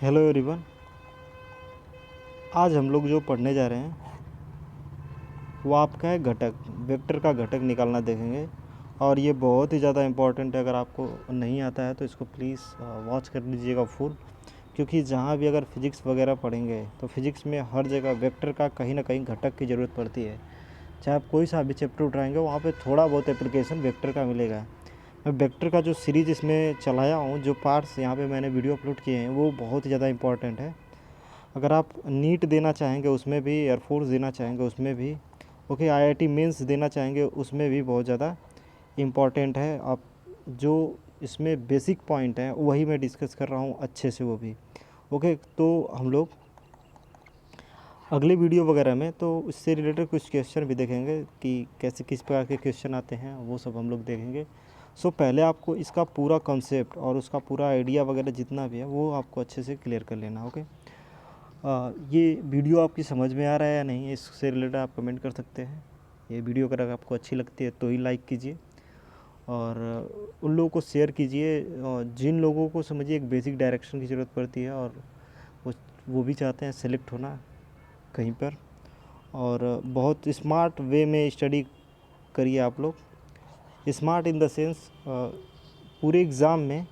Hello everyone. आज हम लोग जो पढ़ने जा रहे हैं वो आपका है घटक, वेक्टर का घटक निकालना देखेंगे। और ये बहुत ही ज़्यादा इम्पोर्टेंट है। अगर आपको नहीं आता है तो इसको प्लीज़ वॉच कर लीजिएगा फुल, क्योंकि जहाँ भी अगर फिज़िक्स वगैरह पढ़ेंगे तो फिज़िक्स में हर जगह वेक्टर का कहीं ना कहीं घटक की ज़रूरत पड़ती है। चाहे आप कोई सा भी चैप्टर उठाएंगे वहाँ पे थोड़ा बहुत एप्लीकेशन वेक्टर का मिलेगा। मैं वेक्टर का जो सीरीज़ इसमें चलाया हूँ, जो पार्ट्स यहाँ पे मैंने वीडियो अपलोड किए हैं वो बहुत ही ज़्यादा इम्पोर्टेंट है। अगर आप नीट देना चाहेंगे उसमें भी, एयरफोर्स देना चाहेंगे उसमें भी, ओके, आईआईटी मेंस देना चाहेंगे उसमें भी बहुत ज़्यादा इम्पॉर्टेंट है। आप जो इसमें बेसिक पॉइंट हैं वही मैं डिस्कस कर रहा हूँ अच्छे से, वो भी ओके। तो हम लोग अगले वीडियो वगैरह में तो इससे रिलेटेड कुछ क्वेश्चन भी देखेंगे कि कैसे किस प्रकार के क्वेश्चन आते हैं, वो सब हम लोग देखेंगे। सो पहले आपको इसका पूरा कॉन्सेप्ट और उसका पूरा आइडिया वगैरह जितना भी है वो आपको अच्छे से क्लियर कर लेना, ओके। ये वीडियो आपकी समझ में आ रहा है या नहीं, इससे रिलेटेड आप कमेंट कर सकते हैं। ये वीडियो अगर आपको अच्छी लगती है तो ही लाइक कीजिए और उन लोगों को शेयर कीजिए जिन लोगों को समझिए एक बेसिक डायरेक्शन की ज़रूरत पड़ती है और वो भी चाहते हैं सेलेक्ट होना कहीं पर, और बहुत स्मार्ट वे में स्टडी करिए आप लोग। स्मार्ट इन द सेंस पूरे एग्ज़ाम में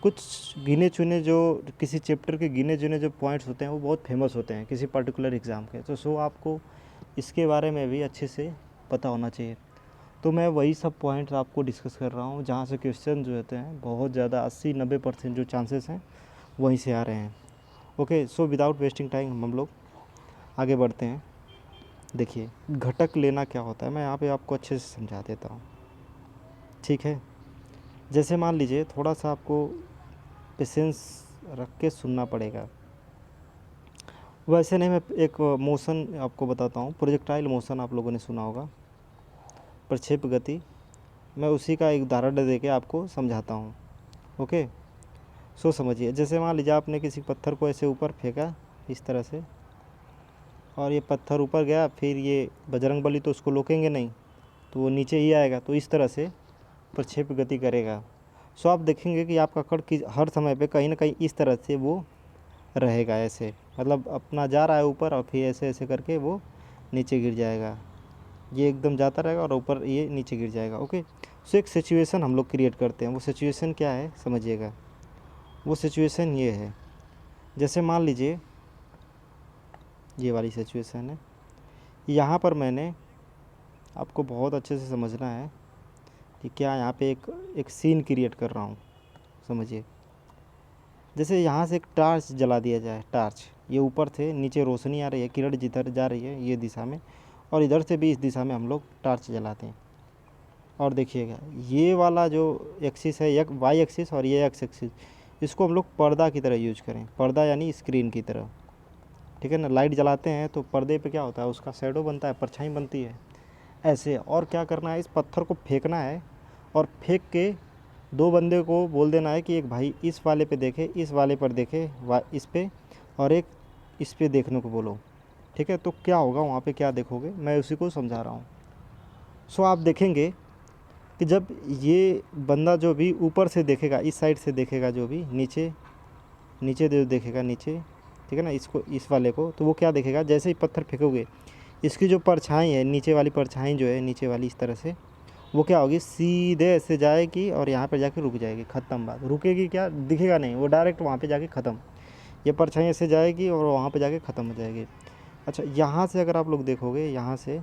कुछ गिने चुने जो किसी चैप्टर के गिने चुने जो पॉइंट्स होते हैं वो बहुत फेमस होते हैं किसी पर्टिकुलर एग्ज़ाम के, तो सो आपको इसके बारे में भी अच्छे से पता होना चाहिए। तो मैं वही सब पॉइंट्स आपको डिस्कस कर रहा हूँ जहाँ से क्वेश्चन जो होते हैं बहुत ज़्यादा 80-90% जो चांसेस हैं वहीं से आ रहे हैं, okay. So without wasting time हम लोग आगे बढ़ते हैं। देखिए घटक लेना क्या होता है, मैं यहाँ पे आपको अच्छे से समझा देता हूँ, ठीक है। जैसे मान लीजिए, थोड़ा सा आपको पेशेंस रख के सुनना पड़ेगा। वैसे नहीं, मैं एक मोशन आपको बताता हूँ, प्रोजेक्टाइल मोशन आप लोगों ने सुना होगा, प्रक्षेप गति। मैं उसी का एक उदाहरण दे के आपको समझाता हूँ, ओके। सो समझिए, जैसे मान लीजिए आपने किसी पत्थर को ऐसे ऊपर फेंका इस तरह से, और ये पत्थर ऊपर गया, फिर ये बजरंगबली तो उसको रोकेंगे नहीं, तो वो नीचे ही आएगा, तो इस तरह से प्रक्षेप गति करेगा। सो आप देखेंगे कि आपका कण की हर समय पे कहीं ना कहीं इस तरह से वो रहेगा, ऐसे मतलब अपना जा रहा है ऊपर और फिर ऐसे ऐसे करके वो नीचे गिर जाएगा। ये एकदम जाता रहेगा और ऊपर ये नीचे गिर जाएगा, ओके। सो एक सिचुएशन हम लोग क्रिएट करते हैं। वो सिचुएशन क्या है समझिएगा। वो सिचुएशन ये है, जैसे मान लीजिए ये वाली सिचुएशन है। यहाँ पर मैंने आपको बहुत अच्छे से समझना है कि क्या यहाँ पे एक सीन क्रिएट कर रहा हूँ, समझिए। जैसे यहाँ से एक टार्च जला दिया जाए, टार्च ये ऊपर से नीचे रोशनी आ रही है, किरण जिधर जा रही है ये दिशा में, और इधर से भी इस दिशा में हम लोग टार्च जलाते हैं। और देखिएगा ये वाला जो एक्सिस है, एक वाई एक्सिस और ये एक्स एक्सिस, इसको हम लोग पर्दा की तरह यूज करें, पर्दा यानी स्क्रीन की तरह, ठीक है ना। लाइट जलाते हैं तो पर्दे पे क्या होता है, उसका शैडो बनता है, परछाई बनती है ऐसे। और क्या करना है, इस पत्थर को फेंकना है और फेंक के दो बंदे को बोल देना है कि एक भाई इस वाले पे देखे, इस वाले पर देखे, इस पे, और एक इस पे देखने को बोलो, ठीक है। तो क्या होगा वहाँ पे, क्या देखोगे, मैं उसी को समझा रहा हूँ। सो आप देखेंगे कि जब ये बंदा जो भी ऊपर से देखेगा, इस साइड से देखेगा, जो भी नीचे नीचे जो देखेगा नीचे, ठीक है ना, इसको इस वाले को, तो वो क्या देखेगा, जैसे ही पत्थर फेंकोगे इसकी जो परछाई है, नीचे वाली परछाई जो है, नीचे वाली इस तरह से, वो क्या होगी, सीधे ऐसे जाएगी और यहाँ पे जाके रुक जाएगी, ख़त्म बात। रुकेगी क्या, दिखेगा नहीं, वो डायरेक्ट वहाँ पे जाके ख़त्म। ये परछाई ऐसे जाएगी और वहाँ पे जाके ख़त्म हो जाएगी। अच्छा, यहाँ से अगर आप लोग देखोगे, यहाँ से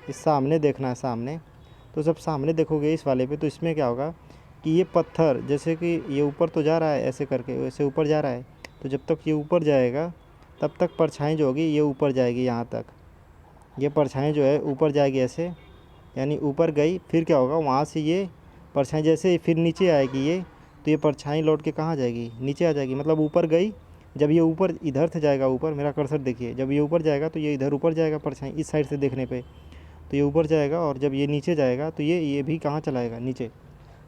इस सामने देखना है, सामने, तो जब सामने देखोगे इस वाले पे, तो इसमें क्या होगा कि ये पत्थर जैसे कि ये ऊपर तो जा रहा है ऐसे करके, वैसे ऊपर जा रहा है, तो जब तक ये ऊपर जाएगा तब तक परछाई जो होगी ये ऊपर जाएगी, यहाँ तक ये परछाई जो है ऊपर जाएगी ऐसे, यानी ऊपर गई। फिर क्या होगा, वहाँ से ये परछाई जैसे ही फिर नीचे आएगी ये, तो ये परछाई लौट के कहाँ जाएगी, नीचे आ जाएगी, मतलब ऊपर गई। जब ये ऊपर इधर से जाएगा, ऊपर मेरा कर्सर देखिए, जब ये ऊपर जाएगा तो ये इधर ऊपर जाएगा, परछाई इस साइड से देखने पे तो ये ऊपर जाएगा, और जब ये नीचे जाएगा तो ये भी कहाँ चलाएगा, नीचे।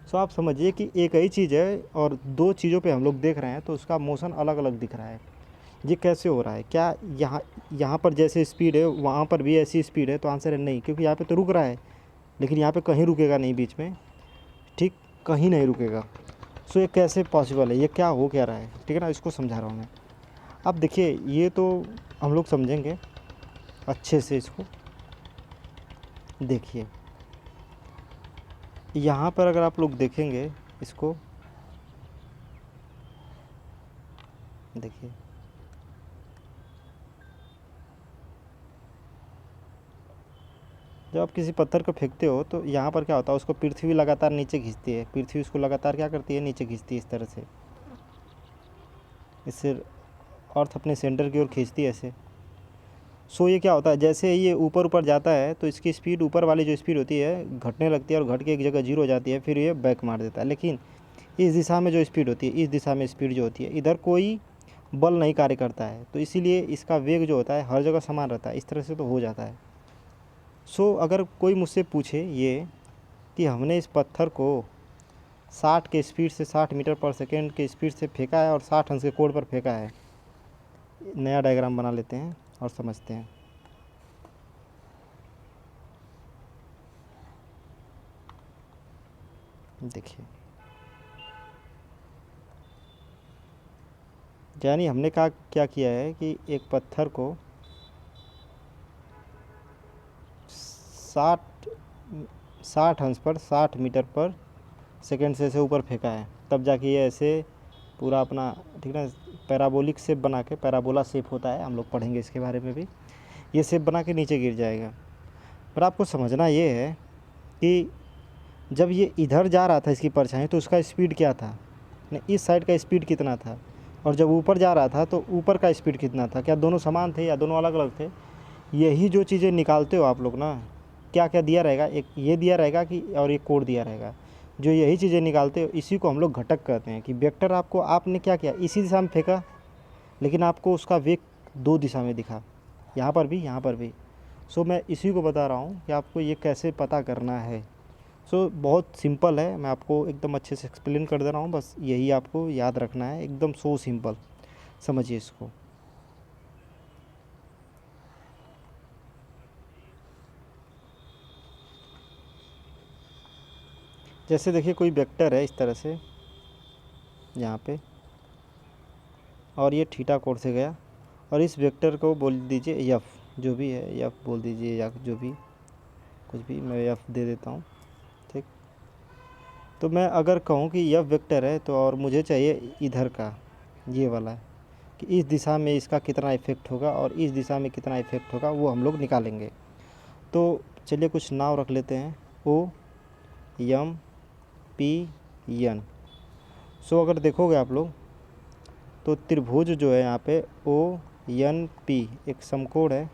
सो आप समझिए कि एक ही चीज़ है और दो चीज़ों पे हम लोग देख रहे हैं, तो उसका मोशन अलग अलग दिख रहा है। ये कैसे हो रहा है, क्या यहाँ यहाँ पर जैसे स्पीड है वहाँ पर भी ऐसी स्पीड है, तो आंसर है नहीं, क्योंकि यहाँ पे तो रुक रहा है, लेकिन यहाँ पे कहीं रुकेगा नहीं बीच में, ठीक, कहीं नहीं रुकेगा। सो ये कैसे पॉसिबल है, ये क्या हो क्या रहा है, ठीक है ना, इसको समझा रहा हूँ मैं। अब देखिए ये तो हम लोग समझेंगे अच्छे से इसको। देखिए यहाँ पर अगर आप लोग देखेंगे इसको, देखिए जब आप किसी पत्थर को फेंकते हो तो यहाँ पर क्या होता है, उसको पृथ्वी लगातार नीचे खींचती है, पृथ्वी उसको लगातार क्या करती है, नीचे खींचती है इस तरह से, इससे अर्थ अपने सेंटर की ओर खींचती है ऐसे। सो ये क्या होता है, जैसे ये ऊपर ऊपर जाता है तो इसकी स्पीड, ऊपर वाली जो स्पीड होती है घटने लगती है और घट के एक जगह जीरो हो जाती है, फिर ये बैक मार देता है। लेकिन इस दिशा में जो स्पीड होती है, इस दिशा में स्पीड जो होती है, इधर कोई बल नहीं कार्य करता है, तो इसीलिए इसका वेग जो होता है हर जगह समान रहता है, इस तरह से तो हो जाता है। सो अगर कोई मुझसे पूछे ये कि हमने इस पत्थर को 60 के स्पीड से, 60 मीटर पर सेकेंड के स्पीड से फेंका है और 60 अंश के कोण पर फेंका है, नया डायग्राम बना लेते हैं और समझते हैं। देखिए यानी हमने कहा क्या किया है कि एक पत्थर को 60 अंश पर 60 मीटर पर सेकेंड से ऐसे ऊपर फेंका है, तब जाके ये ऐसे पूरा अपना, ठीक ना, पैराबोलिक शेप बना के, पैराबोला शेप होता है, हम लोग पढ़ेंगे इसके बारे में भी, ये शेप बना के नीचे गिर जाएगा। पर आपको समझना ये है कि जब ये इधर जा रहा था इसकी परछाई, तो उसका स्पीड क्या था, नहीं इस साइड का स्पीड कितना था, और जब ऊपर जा रहा था तो ऊपर का स्पीड कितना था, क्या दोनों समान थे या दोनों अलग अलग थे। यही जो चीज़ें निकालते हो आप लोग ना, क्या क्या दिया रहेगा, एक ये दिया रहेगा कि, और एक कोड दिया रहेगा, जो यही चीज़ें निकालते हो इसी को हम लोग घटक कहते हैं। कि वेक्टर आपको, आपने क्या किया, इसी दिशा में फेंका, लेकिन आपको उसका वेग दो दिशा में दिखा, यहाँ पर भी, यहाँ पर भी। सो मैं इसी को बता रहा हूँ कि आपको ये कैसे पता करना है। सो बहुत सिंपल है, मैं आपको एकदम अच्छे से एक्सप्लेन कर दे रहा हूँ, बस यही आपको याद रखना है, एकदम सो सिंपल, समझिए इसको। जैसे देखिए कोई वेक्टर है इस तरह से यहाँ पे, और ये थीटा कोण से गया, और इस वेक्टर को बोल दीजिए एफ, जो भी है एफ बोल दीजिए, या जो भी कुछ भी, मैं एफ दे देता हूँ, ठीक। तो मैं अगर कहूँ कि एफ वेक्टर है, तो और मुझे चाहिए इधर का, ये वाला, कि इस दिशा में इसका कितना इफेक्ट होगा और इस दिशा में कितना इफेक्ट होगा, वो हम लोग निकालेंगे। तो चलिए कुछ नाम रख लेते हैं, ओ एम पी एन। सो अगर देखोगे आप लोग तो त्रिभुज जो है यहाँ पे ओ एन पी एक समकोण है,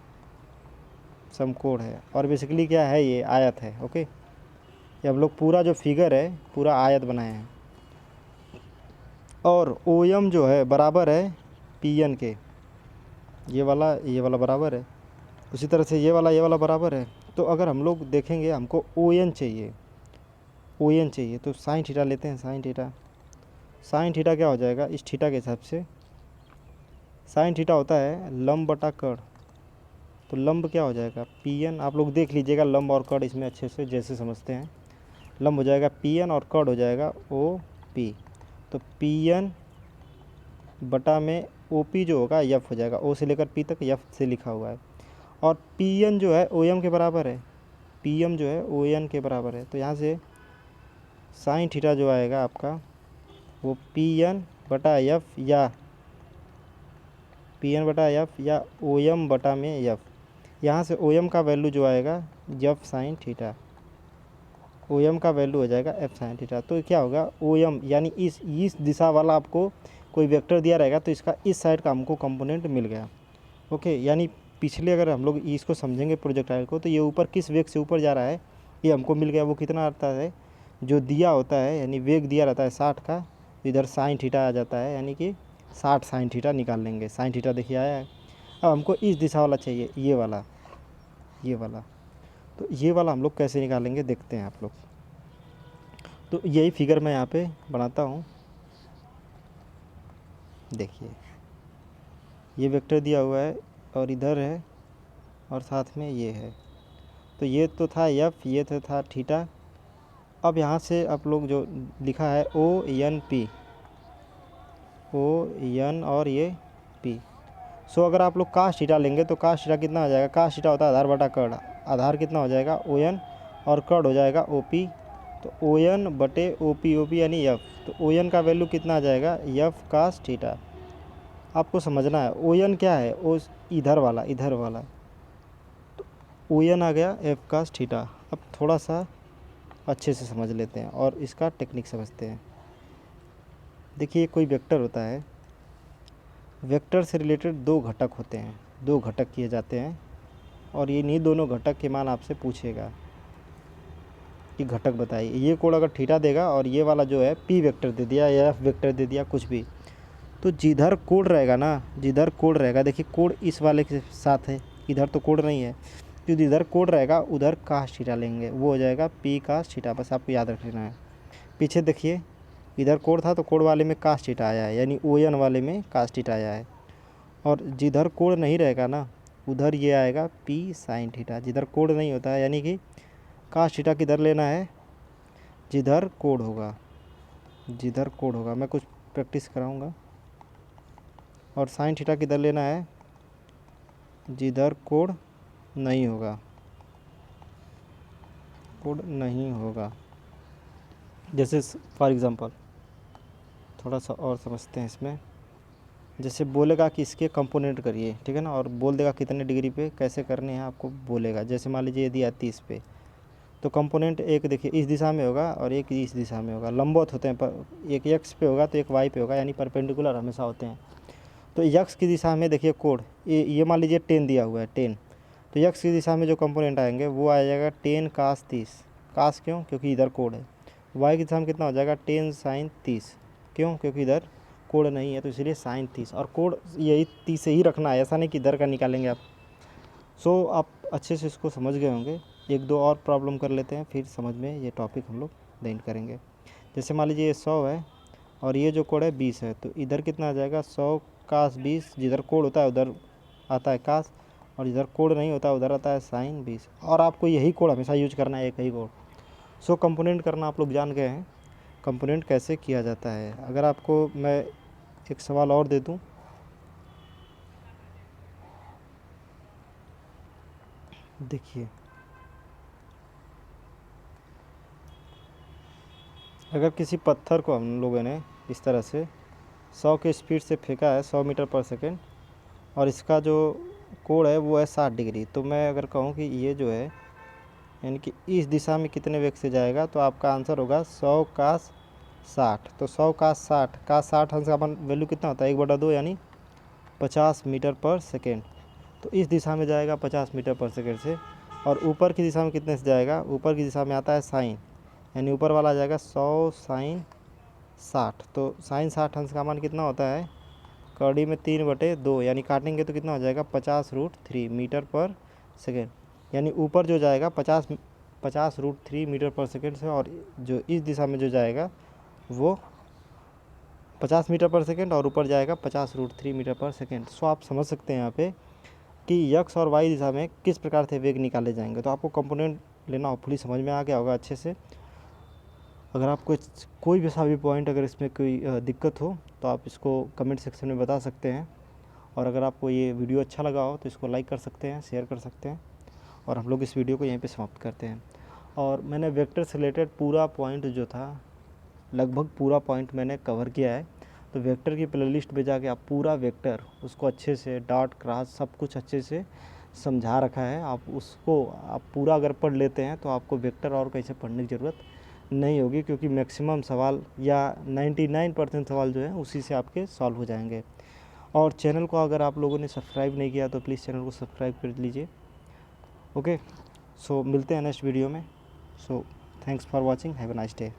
समकोण है, और बेसिकली क्या है, ये आयत है। ओके, ये हम लोग पूरा जो फिगर है पूरा आयत बनाए हैं, और ओ एम जो है बराबर है पी एन के, ये वाला बराबर है, उसी तरह से ये वाला बराबर है। तो अगर हम लोग देखेंगे हमको ओ एन चाहिए, ओ एन चाहिए, तो साइन थीटा लेते हैं, साइन थीटा। साइन थीटा क्या हो जाएगा, इस थीटा के हिसाब से साइन थीटा होता है लंब बटा कड़, तो लंब क्या हो जाएगा पी एन, आप लोग देख लीजिएगा लंब और कड़ इसमें अच्छे से जैसे समझते हैं। लंब हो जाएगा पी एन और कड़ हो जाएगा ओ पी, तो पी एन बटा में ओ पी जो होगा एफ हो जाएगा, ओ से लेकर पी तक एफ से लिखा हुआ है, और पी एन जो है ओ एम के बराबर है, पी एम जो है ओ एन के बराबर है। तो यहाँ से साइन थीटा जो आएगा आपका वो पी एन बटा एफ, या पी एन बटा एफ, या ओ एम बटा में एफ। यहाँ से ओ एम का वैल्यू जो आएगा F sine theta, O M का वैल्यू हो जाएगा एफ साइन थीटा। तो क्या होगा ओ एम, यानी इस दिशा वाला आपको कोई वेक्टर दिया रहेगा, तो इसका इस साइड का हमको कंपोनेंट मिल गया। ओके, यानी पिछले अगर हम लोग इसको समझेंगे प्रोजेक्टाइल को, तो ये ऊपर किस वेग से ऊपर जा रहा है ये हमको मिल गया। वो कितना आता है, जो दिया होता है, यानी वेग दिया रहता है 60 का, इधर साइन थीटा आ जाता है, यानी कि 60 साइन थीटा निकाल लेंगे। साइन थीटा देखिए आया है। अब हमको इस दिशा वाला चाहिए, ये वाला, ये वाला, तो ये वाला हम लोग कैसे निकालेंगे देखते हैं आप लोग। तो यही फिगर मैं यहाँ पे बनाता हूँ। देखिए ये वेक्टर दिया हुआ है और इधर है और साथ में ये है, तो ये तो था एफ, ये तो था थीटा, अब यहाँ से आप लोग जो लिखा है ONP, ON और ये P। सो अगर आप लोग कास्ट थीटा लेंगे तो कास्ट थीटा कितना हो जाएगा, कास्ट थीटा होता है आधार बटा कर्ण, आधार कितना हो जाएगा ON और कर्ण हो जाएगा OP। तो ON बटे OP, OP यानी F, तो ON का वैल्यू कितना आ जाएगा, F कास्ट थीटा। आपको समझना है ON क्या है, ओ इधर वाला, तो ON आ गया F कास्ट थीटा। अब थोड़ा सा अच्छे से समझ लेते हैं और इसका टेक्निक समझते हैं। देखिए कोई वेक्टर होता है, वेक्टर से रिलेटेड दो घटक होते हैं, दो घटक किए जाते हैं और ये इन्हीं दोनों घटक के मान आपसे पूछेगा कि घटक बताइए। ये कोड अगर थीटा देगा और ये वाला जो है P वेक्टर दे दिया या F वेक्टर दे दिया कुछ भी, तो जिधर कोड रहेगा ना, जिधर कोड रहेगा, देखिए कोड इस वाले के साथ है, इधर तो कोड नहीं है, तो जिधर कोड रहेगा उधर कास्ट थीटा लेंगे, वो हो जाएगा P कास्ट थीटा। बस आपको याद रखना है। पीछे देखिए इधर कोड था तो कोड वाले में कास्ट थीटा आया है, यानी ON वाले में कास्ट थीटा आया है। और जिधर कोड नहीं रहेगा ना उधर ये आएगा P साइन थीटा। जिधर कोड नहीं होता है यानी कि कास्ट थीटा किधर लेना है, जिधर कोड होगा, जिधर कोड होगा। मैं कुछ प्रैक्टिस कराऊंगा। और साइन थीटा किधर लेना है, जिधर कोड नहीं होगा, कोड नहीं होगा। जैसे फॉर एग्ज़ाम्पल थोड़ा सा और समझते हैं इसमें। जैसे बोलेगा कि इसके कंपोनेंट करिए, ठीक है ना, और बोल देगा कितने डिग्री पे कैसे करने हैं आपको बोलेगा। जैसे मान लीजिए यदि 30 पे, तो कंपोनेंट एक देखिए इस दिशा में होगा और एक इस दिशा में होगा, लंबवत होते हैं, पर एक x पे होगा तो एक y पे होगा, यानी परपेंडिकुलर हमेशा होते हैं। तो x की दिशा में देखिए कोड ये मान लीजिए 10 दिया हुआ है 10, तो x की दिशा में जो कंपोनेंट आएंगे वो आ जाएगा 10 कास 30। कास क्यों, क्योंकि इधर कोड है। y की दिशा में कितना हो जाएगा 10 साइन 30, क्यों, क्योंकि इधर कोड नहीं है तो इसलिए साइन 30। और कोड यही 30 से ही रखना है, ऐसा नहीं कि इधर का निकालेंगे आप। सो आप अच्छे से इसको समझ गए होंगे। एक दो और प्रॉब्लम कर लेते हैं फिर समझ में ये टॉपिक हम लोग देन करेंगे। जैसे मान लीजिए ये 100 है और ये जो कोड है 20 है, तो इधर कितना आ जाएगा 100 कास 20। जिधर कोड होता है उधर आता है कास, और जिधर कोड नहीं होता उधर आता है साइन 20। और आपको यही कोड हमेशा यूज करना है, एक ही कोड। सो कंपोनेंट करना आप लोग जान गए हैं, कंपोनेंट कैसे किया जाता है। अगर आपको मैं एक सवाल और दे दूं, देखिए अगर किसी पत्थर को हम लोगों ने इस तरह से 100 के स्पीड से फेंका है 100 मीटर पर सेकेंड, और इसका जो कोण है वो है 60 डिग्री, तो मैं अगर कहूँ कि ये जो है यानी कि इस दिशा में कितने वेग से जाएगा, तो आपका आंसर होगा 100 कास 60। तो 100 कास 60 का 60 अंश का वैल्यू कितना होता है 1/2, यानी 50 मीटर पर सेकेंड। तो इस दिशा में जाएगा 50 मीटर पर सेकेंड से, और ऊपर की दिशा में कितने से जाएगा, ऊपर की दिशा में आता है साइन, यानी ऊपर वाला आ जाएगा 100 साइन 60। तो साइन 60 अंश का मान कितना होता है, कड़ी में 3/2, यानी काटेंगे तो कितना हो जाएगा 50√3 मीटर पर सेकेंड। यानी ऊपर जो जाएगा 50√3 मीटर पर सेकेंड से, और जो इस दिशा में जो जाएगा वो 50 मीटर पर सेकेंड, और ऊपर जाएगा 50√3 मीटर पर सेकेंड। सो आप समझ सकते हैं यहाँ पे कि यक्स और वाई दिशा में किस प्रकार से वेग निकाले जाएंगे। तो आपको कंपोनेंट लेना होपफुली समझ में आ गया होगा अच्छे से। अगर आपको कोई भी सा भी पॉइंट अगर इसमें कोई दिक्कत हो तो आप इसको कमेंट सेक्शन में बता सकते हैं। और अगर आपको ये वीडियो अच्छा लगा हो तो इसको लाइक कर सकते हैं, शेयर कर सकते हैं, और हम लोग इस वीडियो को यहीं पे समाप्त करते हैं। और मैंने वेक्टर से रिलेटेड पूरा पॉइंट जो था, लगभग पूरा पॉइंट मैंने कवर किया है। तो वेक्टर की प्लेलिस्ट में जाके आप पूरा वेक्टर उसको अच्छे से डॉट क्रॉस सब कुछ अच्छे से समझा रखा है। आप उसको आप पूरा अगर पढ़ लेते हैं तो आपको वेक्टर और कैसे पढ़ने की ज़रूरत नहीं होगी, क्योंकि मैक्सिमम सवाल या 99% सवाल जो है उसी से आपके सॉल्व हो जाएंगे। और चैनल को अगर आप लोगों ने सब्सक्राइब नहीं किया तो प्लीज़ चैनल को सब्सक्राइब कर लीजिए। ओके, सो मिलते हैं नेक्स्ट वीडियो में। So thanks for watching, have a nice day.